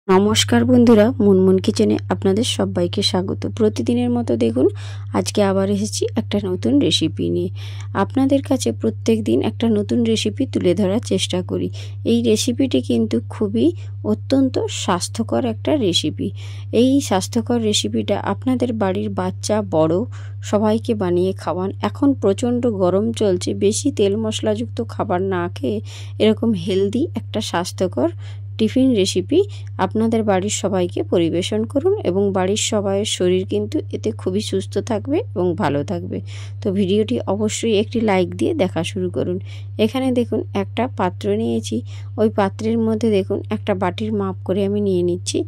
নমস্কার বন্ধুরা, মুনমুন কিচেনে আপনাদের সবাইকে স্বাগত। প্রতিদিনের মতো দেখুন আজকে আবার এসেছি একটা নতুন রেসিপি নিয়ে। আপনাদের কাছে প্রত্যেক দিন একটা নতুন রেসিপি তুলে ধরার চেষ্টা করি। এই রেসিপিটি কিন্তু খুবই অত্যন্ত স্বাস্থ্যকর একটা রেসিপি। এই স্বাস্থ্যকর রেসিপিটা আপনাদের বাড়ির বাচ্চা বড় সবাইকে বানিয়ে খাওয়ান। এখন প্রচণ্ড গরম চলছে, বেশি তেল মশলাযুক্ত খাবার না খেয়ে এরকম হেলদি একটা স্বাস্থ্যকর টিফিন রেসিপি আপনাদের বাড়ির সবাইকে পরিবেশন করুন এবং বাড়ির সবাইয়ের শরীর কিন্তু এতে খুবই সুস্থ থাকবে এবং ভালো থাকবে। তো ভিডিওটি অবশ্যই একটি লাইক দিয়ে দেখা শুরু করুন। এখানে দেখুন একটা পাত্র নিয়েছি, ওই পাত্রের মধ্যে দেখুন একটা বাটির মাপ করে আমি নিয়ে নিচ্ছি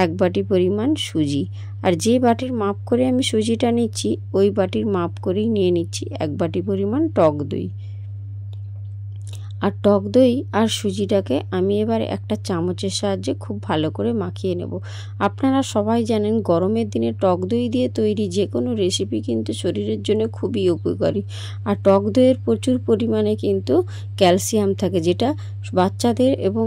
1 বাটি পরিমাণ সুজি। আর যে বাটির মাপ করে আমি সুজিটা নিচ্ছি ওই বাটির মাপ করেই নিয়ে নিচ্ছি 1 বাটি পরিমাণ টক দই। আর টক দই আর সুজিটাকে আমি এবার একটা চামচের সাহায্যে খুব ভালো করে মাখিয়ে নেব। আপনারা সবাই জানেন গরমের দিনে টক দই দিয়ে তৈরি যে কোনো রেসিপি কিন্তু শরীরের জন্য খুবই উপকারী। আর টক দইয়ের প্রচুর পরিমাণে কিন্তু ক্যালসিয়াম থাকে, যেটা বাচ্চাদের এবং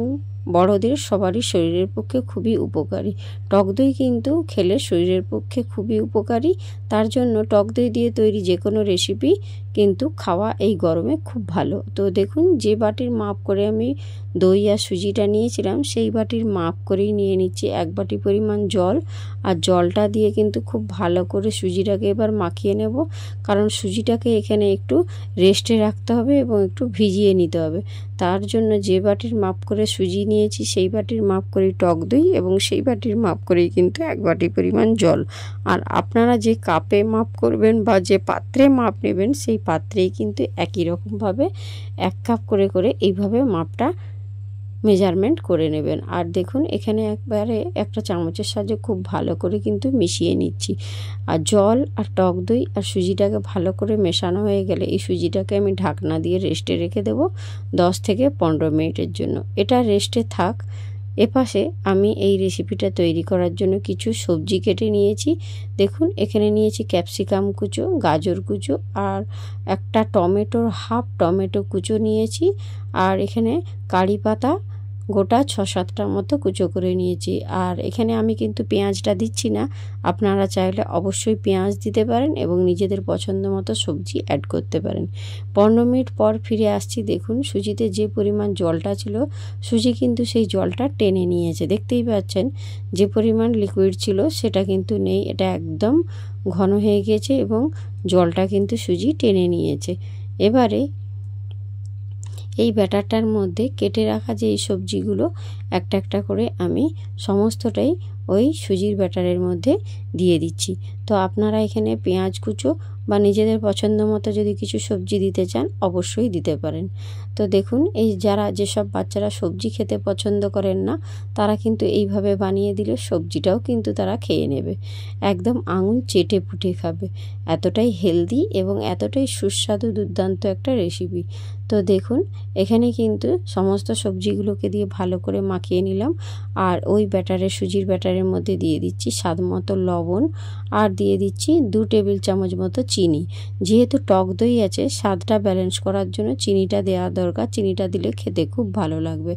বড়দের সবারই শরীরের পক্ষে খুবই উপকারী। টক দই কিন্তু খেলে শরীরের পক্ষে খুবই উপকারী, তার জন্য টক দই দিয়ে তৈরি যে কোনো রেসিপি কিন্তু খাওয়া এই গরমে খুব ভালো। তো দেখুন যে বাটির মাপ করে আমি দই আর সুজিটা নিয়েছিলাম সেই বাটির মাপ করেই নিয়ে নিচ্ছি 1 বাটি পরিমাণ জল। আর জলটা দিয়ে কিন্তু খুব ভালো করে সুজিটাকে এবার মাখিয়ে নেব, কারণ সুজিটাকে এখানে একটু রেস্টে রাখতে হবে এবং একটু ভিজিয়ে নিতে হবে। তার জন্য যে বাটির মাপ করে সুজি নিয়েছি সেই বাটির মাপ করেই টক দই এবং সেই বাটির মাপ করেই কিন্তু 1 বাটি পরিমাণ জল। আর আপনারা যে কাপে মাপ করবেন বা যে পাত্রে মাপ নেবেন সেই পাত্রেই কিন্তু একই রকমভাবে 1 কাপ করে করে এইভাবে মাপটা মেজারমেন্ট করে নেবেন। আর দেখুন এখানে একবারে একটা চামচের সাহায্যে খুব ভালো করে কিন্তু মিশিয়ে নিচ্ছি। আর জল আর টক দই আর সুজিটাকে ভালো করে মেশানো হয়ে গেলে এই সুজিটাকে আমি ঢাকনা দিয়ে রেস্টে রেখে দেব 10 থেকে 15 মিনিটের জন্য। এটা রেস্টে থাক। এপাশে আমি এই রেসিপিটা তৈরি করার জন্য কিছু সবজি কেটে নিয়েছি। দেখুন এখানে নিয়েছি ক্যাপসিকাম কুচো, গাজর কুচো আর একটা টমেটোর হাফ টমেটো কুচো নিয়েছি। আর এখানে কারি পাতা গোটা 6-7টার মতো কুচো করে নিয়েছি। আর এখানে আমি কিন্তু পেঁয়াজটা দিচ্ছি না, আপনারা চাইলে অবশ্যই পেঁয়াজ দিতে পারেন এবং নিজেদের পছন্দ মতো সবজি অ্যাড করতে পারেন। 15 মিনিট পর ফিরে আসছি। দেখুন সুজিতে যে পরিমাণ জলটা ছিল সুজি কিন্তু সেই জলটা টেনে নিয়েছে। দেখতেই পাচ্ছেন যে পরিমাণ লিকুইড ছিল সেটা কিন্তু নেই, এটা একদম ঘন হয়ে গিয়েছে এবং জলটা কিন্তু সুজি টেনে নিয়েছে। এবারে এই ব্যাটারটার মধ্যে কেটে রাখা যে এই সবজিগুলো একটা একটা করে আমি সমস্তটাই ওই সুজির ব্যাটারের মধ্যে দিয়ে দিচ্ছি। তো আপনারা এখানে পেঁয়াজ কুচো বা নিজেদের পছন্দ মতো যদি কিছু সবজি দিতে চান অবশ্যই দিতে পারেন। তো দেখুন এই যেসব বাচ্চারা সবজি খেতে পছন্দ করেন না তারা কিন্তু এইভাবে বানিয়ে দিলে সবজিটাও কিন্তু তারা খেয়ে নেবে, একদম আঙুল চেটে পুটে খাবে। এতটাই হেলদি এবং এতটাই সুস্বাদু দুর্দান্ত একটা রেসিপি। তো দেখুন এখানে কিন্তু সমস্ত সবজিগুলোকে দিয়ে ভালো করে মাখিয়ে নিলাম। আর ওই সুজির ব্যাটারের মধ্যে দিয়ে দিচ্ছি স্বাদ মতো লবণ আর দিয়ে দিচ্ছি 2 টেবিল চামচ মতো চিনি। যেহেতু টক দই আছে স্বাদটা ব্যালেন্স করার জন্য চিনিটা দেওয়া দরকার, চিনিটা দিলে খেতে খুব ভালো লাগবে।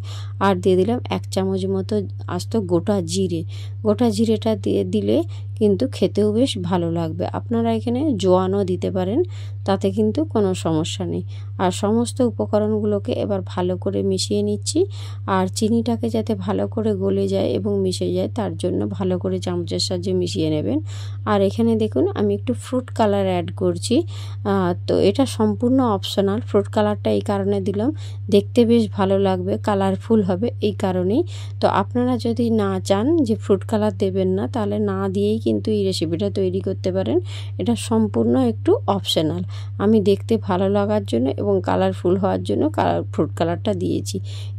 আর দিয়ে দিলাম 1 চামচ মতো আস্ত গোটা জিরেটা দিয়ে দিলে কিন্তু খেতেও বেশ ভালো লাগবে। আপনারা এখানে জোয়ানও দিতে পারেন, তাতে কিন্তু কোনো সমস্যা নেই। আর সমস্ত উপকরণগুলোকে এবার ভালো করে মিশিয়ে নিচ্ছি। আর চিনিটাকে যাতে ভালো করে গলে যায় এবং মিশে যায় তার জন্য ভালো করে চামচের সাহায্যে মিশিয়ে নেবেন। আর এখানে দেখুন আমি একটু ফ্রুট কালার অ্যাড করছি। তো এটা সম্পূর্ণ অপশনাল। ফ্রুট কালারটা এই কারণে দিলাম, দেখতে বেশ ভালো লাগবে, কালারফুল হবে এই কারণেই। তো আপনারা যদি না চান যে ফ্রুট কালার দেবেন না তাহলে না দিয়েই কিন্তু এই রেসিপিটা তৈরি করতে পারেন। এটা সম্পূর্ণ একটু অপশনাল। আমি দেখতে ভালো লাগার জন্য এবং কালারফুল হওয়ার জন্য ফ্রুট কালারটা দিয়েছি।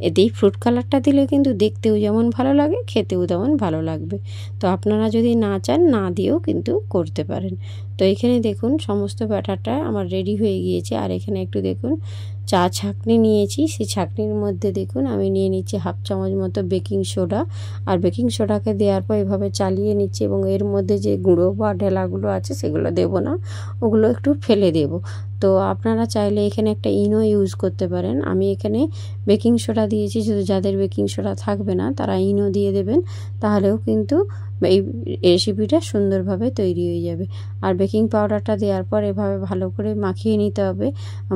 এতেই ফ্রুট কালারটা দিলে কিন্তু দেখতেও যেমন ভালো লাগে খেতেও তেমন ভালো লাগবে। তো আপনারা যদি না চান না দিয়েও কিন্তু করতে পারেন। তো এখানে দেখুন সমস্ত ব্যাটারটা আমার রেডি হয়ে গিয়েছে। আর এখানে একটু দেখুন চা ছাঁকনি নিয়েছি, সেই ছাঁকনির মধ্যে দেখুন আমি নিয়ে নিচ্ছি হাফ চামচ মতো বেকিং সোডা। আর বেকিং সোডাকে দেওয়ার পর এভাবে চালিয়ে নিচ্ছি এবং এর মধ্যে যে গুঁড়ো বা ঢেলাগুলো আছে সেগুলো দেব না, ওগুলো একটু ফেলে দেব। তো আপনারা চাইলে এখানে একটা ইনো ইউজ করতে পারেন। আমি এখানে বেকিং সোডা দিয়েছি, শুধু যাদের বেকিং সোডা থাকবে না তারা ইনো দিয়ে দেবেন, তাহলেও কিন্তু এই রেসিপিটা সুন্দরভাবে তৈরি হয়ে যাবে। আর বেকিং পাউডারটা দেওয়ার পর এভাবে ভালো করে মাখিয়ে নিতে হবে।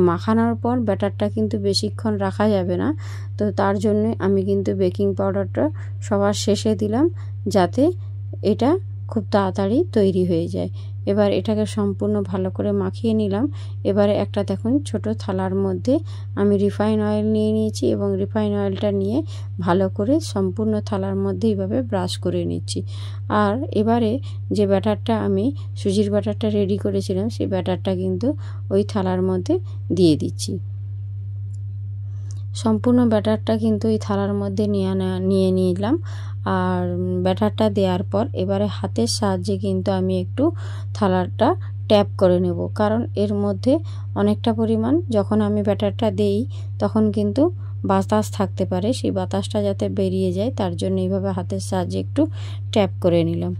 মাখানোর পর ব্যাটারটা কিন্তু বেশিক্ষণ রাখা যাবে না, তো তার জন্য আমি কিন্তু বেকিং পাউডারটা সবার শেষে দিলাম, যাতে এটা খুব তাড়াতাড়ি তৈরি হয়ে যায়। এবার এটাকে সম্পূর্ণ ভালো করে মাখিয়ে নিলাম। এবারে একটা দেখুন ছোট থালার মধ্যে আমি রিফাইন অয়েল নিয়ে নিয়েছি এবং রিফাইন অয়েলটা নিয়ে ভালো করে সম্পূর্ণ থালার মধ্যে এইভাবে ব্রাশ করে নিচ্ছি। আর এবারে যে ব্যাটারটা আমি সুজির ব্যাটারটা রেডি করেছিলাম, সেই ব্যাটারটা কিন্তু ওই থালার মধ্যে দিয়ে দিচ্ছি। সম্পূর্ণ ব্যাটারটা কিন্তু এই থালার মধ্যে নিয়ে নিলাম। আর ব্যাটারটা দেওয়ার পর এবারে হাতের সাহায্যে কিন্তু আমি একটু থালাটা ট্যাপ করে নেব, কারণ এর মধ্যে অনেকটা পরিমাণ যখন আমি ব্যাটারটা দেই তখন কিন্তু বাতাস থাকতে পারে, সেই বাতাসটা যাতে বেরিয়ে যায় তার জন্য এইভাবে হাতের সাহায্যে একটু ট্যাপ করে নিলাম।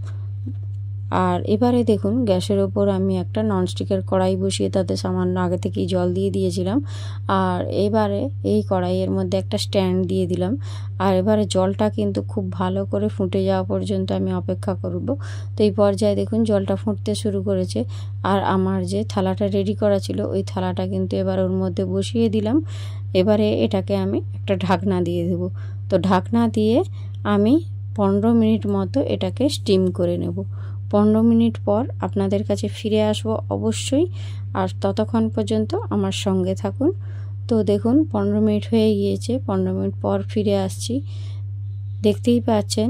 আর এবারে দেখুন গ্যাসের ওপর আমি একটা ননস্টিকের কড়াই বসিয়ে তাতে সামান্য আগে থেকেই জল দিয়ে দিয়েছিলাম। আর এবারে এই কড়াইয়ের মধ্যে একটা স্ট্যান্ড দিয়ে দিলাম। আর এবারে জলটা কিন্তু খুব ভালো করে ফুটে যাওয়া পর্যন্ত আমি অপেক্ষা করব। তো এই পর্যায়ে দেখুন জলটা ফুটতে শুরু করেছে। আর আমার যে থালাটা রেডি করা ছিল ওই থালাটা কিন্তু এবার ওর মধ্যে বসিয়ে দিলাম। এবারে এটাকে আমি একটা ঢাকনা দিয়ে দেব। তো ঢাকনা দিয়ে আমি 15 মিনিট মতো এটাকে স্টিম করে নেব। 15 মিনিট পর আপনাদের কাছে ফিরে আসব অবশ্যই। আর ততক্ষণ পর্যন্ত আমার সঙ্গে থাকুন। তো দেখুন 15 মিনিট হয়ে গিয়েছে, 15 মিনিট পর ফিরে আসছি। দেখতেই পাচ্ছেন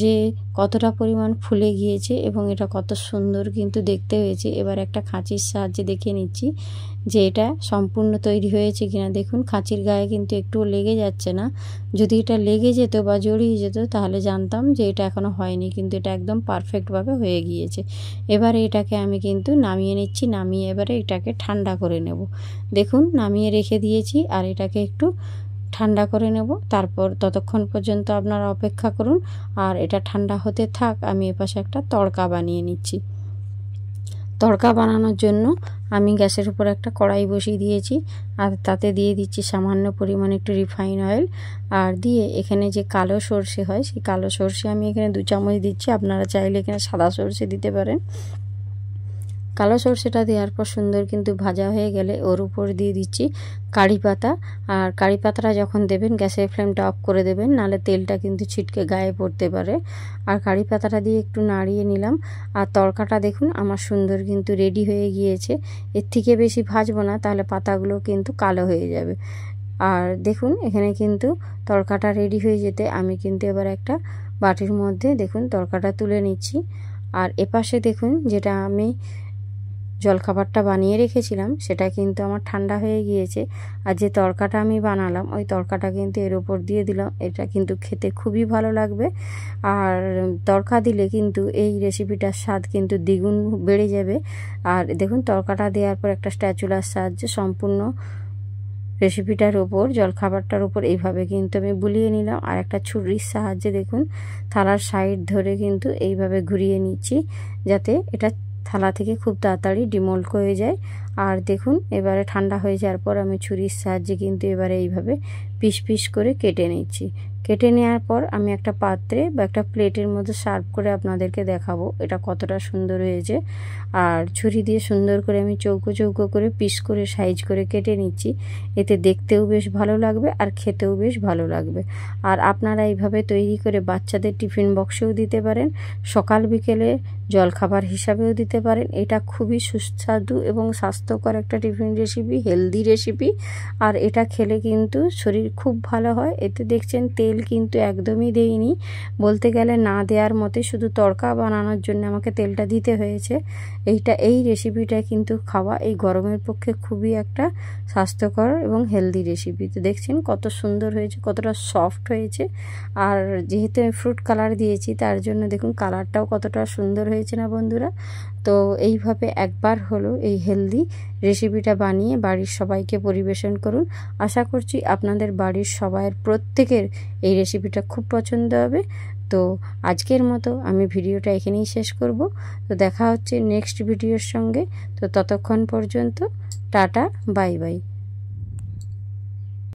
যে কতটা পরিমাণ ফুলে গিয়েছে এবং এটা কত সুন্দর কিন্তু দেখতে হয়েছে। এবার একটা খাঁচির সাহায্যে দেখে নিচ্ছি যে এটা সম্পূর্ণ তৈরি হয়েছে কিনা। দেখুন খাঁচির গায়ে কিন্তু একটুও লেগে যাচ্ছে না। যদি এটা লেগে যেত বা জড়িয়ে যেত তাহলে জানতাম যে এটা এখনো হয়নি, কিন্তু এটা একদম পারফেক্টভাবে হয়ে গিয়েছে। এবারে এটাকে আমি কিন্তু নামিয়ে নিচ্ছি। নামিয়ে এবারে এটাকে ঠান্ডা করে নেব। দেখুন নামিয়ে রেখে দিয়েছি আর এটাকে একটু ঠান্ডা করে নেব। তারপর ততক্ষণ পর্যন্ত আপনারা অপেক্ষা করুন। আর এটা ঠান্ডা হতে থাক, আমি এপাশে একটা তড়কা বানিয়ে নিচ্ছি। তড়কা বানানোর জন্য আমি গ্যাসের উপর একটা কড়াই বসিয়ে দিয়েছি আর তাতে দিয়ে দিচ্ছি সামান্য পরিমাণে একটু রিফাইন অয়েল। আর দিয়ে এখানে যে কালো সর্ষে হয় সেই কালো সর্ষে আমি এখানে 2 চামচ দিচ্ছি। আপনারা চাইলে এখানে সাদা সর্ষে দিতে পারেন। কালো সর্ষেটা দেওয়ার পর সুন্দর কিন্তু ভাজা হয়ে গেলে ওর উপর দিয়ে দিচ্ছি কারি পাতা। আর কারি পাতাটা যখন দেবেন গ্যাসের ফ্লেমটা অফ করে দেবেন, নাহলে তেলটা কিন্তু ছিটকে গায়ে পড়তে পারে। আর কারি পাতাটা দিয়ে একটু নাড়িয়ে নিলাম। আর তড়কাটা দেখুন আমার সুন্দর কিন্তু রেডি হয়ে গিয়েছে। এর থেকে বেশি ভাজবো না, তাহলে পাতাগুলো কিন্তু কালো হয়ে যাবে। আর দেখুন এখানে কিন্তু তড়কাটা রেডি হয়ে যেতে আমি কিন্তু এবার একটা বাটির মধ্যে দেখুন তড়কাটা তুলে নিচ্ছি। আর এপাশে দেখুন যেটা আমি জলখাবারটা বানিয়ে রেখেছিলাম সেটা কিন্তু আমার ঠান্ডা হয়ে গিয়েছে। আর যে তড়কাটা আমি বানালাম ওই তড়কাটা কিন্তু এর উপর দিয়ে দিলাম। এটা কিন্তু খেতে খুবই ভালো লাগবে। আর তড়কা দিলে কিন্তু এই রেসিপিটার স্বাদ কিন্তু দ্বিগুণ বেড়ে যাবে। আর দেখুন তড়কাটা দেওয়ার পর একটা স্প্যাচুলার সাহায্যে সম্পূর্ণ রেসিপিটার ওপর জলখাবারটার উপর এইভাবে কিন্তু আমি বুলিয়ে নিলাম। আর একটা ছুরির সাহায্যে দেখুন থালার সাইড ধরে কিন্তু এইভাবে ঘুরিয়ে নিচ্ছি, যাতে এটা থালা থেকে খুব তাড়াতাড়ি ডিমোল্ড হয়ে যায়। আর দেখুন এবারে ঠান্ডা হয়ে যাওয়ার পর আমি ছুরির সাহায্যে কিন্তু এবারে এইভাবে পিস পিস করে কেটে নিচ্ছি। কেটে নেওয়ার পর আমি একটা পাত্রে বা একটা প্লেটের মধ্যে সার্ভ করে আপনাদেরকে দেখাবো এটা কতটা সুন্দর হয়েছে। আর ছুরি দিয়ে সুন্দর করে আমি চৌকো চৌকো করে পিস করে সাইজ করে কেটে নিচ্ছি। এতে দেখতেও বেশ ভালো লাগবে আর খেতেও বেশ ভালো লাগবে। আর আপনারা এইভাবে তৈরি করে বাচ্চাদের টিফিন বক্সেও দিতে পারেন, সকাল বিকেলে জলখাবার হিসাবেও দিতে পারেন। এটা খুবই সুস্বাদু এবং স্বাস্থ্যকর একটা টিফিন রেসিপি, হেলদি রেসিপি। আর এটা খেলে কিন্তু শরীর খুব ভালো হয়। এতে দেখছেন তেল কিন্তু একদমই দেইনি, বলতে গেলে না দেওয়ার মতে, শুধু তড়কা বানানোর জন্য আমাকে তেলটা দিতে হয়েছে। এই রেসিপিটা কিন্তু খাওয়া এই গরমের পক্ষে খুবই একটা স্বাস্থ্যকর এবং হেলদি রেসিপি। তো দেখছেন কত সুন্দর হয়েছে, কতটা সফট হয়েছে। আর যেহেতু আমি ফ্রুট কালার দিয়েছি তার জন্য দেখুন কালারটাও কতটা সুন্দর হয়েছে না বন্ধুরা। তো এইভাবে একবার হলো এই হেলদি রেসিপিটা বানিয়ে বাড়ির সবাইকে পরিবেশন করুন। আশা করছি আপনাদের বাড়ির সবাইয়ের প্রত্যেকের এই রেসিপিটা খুব পছন্দ হবে। তো আজকের মতো আমি ভিডিওটা এখানেই শেষ করব। তো দেখা হচ্ছে নেক্সট ভিডিওর সঙ্গে। তো ততক্ষণ পর্যন্ত টাটা, বাই বাই।